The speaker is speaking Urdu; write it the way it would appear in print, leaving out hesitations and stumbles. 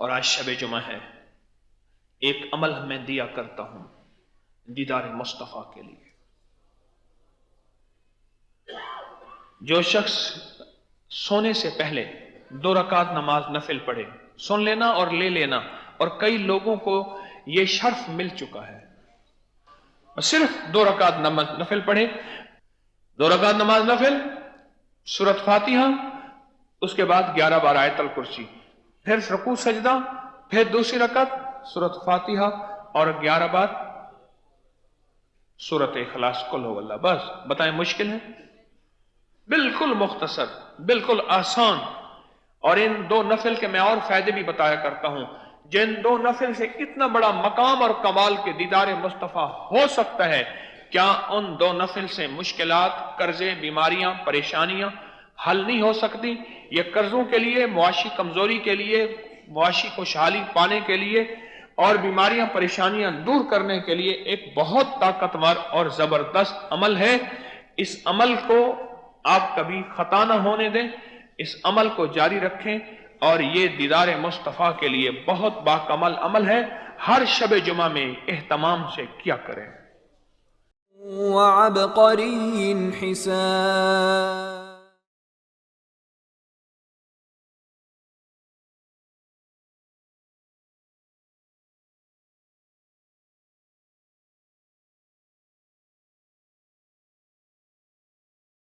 اور آج شب جمعہ ہے، ایک عمل میں دیا کرتا ہوں دیدار مصطفیٰ کے لیے۔ جو شخص سونے سے پہلے 2 رکعت نماز نفل پڑھے، سن لینا اور لے لینا، اور کئی لوگوں کو یہ شرف مل چکا ہے، صرف 2 رکعت نماز نفل پڑھے، 2 رکعت نماز نفل، سورۃ فاتحہ، اس کے بعد 11 بار آیت الکرسی، پھر رکوع سجدہ، پھر دوسری رکعت سورۃ فاتحہ اور 11 بار سورۃ اخلاص قل هو اللہ۔ بس بتائیں مشکل ہے؟ بالکل مختصر، بالکل آسان۔ اور ان 2 نفل کے میں اور فائدے بھی بتایا کرتا ہوں، جن 2 نفل سے اتنا بڑا مقام اور کمال کے دیدار مصطفیٰ ہو سکتا ہے، کیا ان 2 نفل سے مشکلات، قرضے، بیماریاں، پریشانیاں حل نہیں ہو سکتی؟ یہ قرضوں کے لیے، معاشی کمزوری کے لیے، معاشی خوشحالی پانے کے لیے اور بیماریاں پریشانیاں دور کرنے کے لیے ایک بہت طاقتور اور زبردست عمل ہے۔ اس عمل کو آپ کبھی خطا نہ ہونے دیں، اس عمل کو جاری رکھیں، اور یہ دیدار مصطفیٰ کے لیے بہت باکمال عمل ہے۔ ہر شب جمعہ میں اہتمام سے کیا کریں۔ وعبقری حسان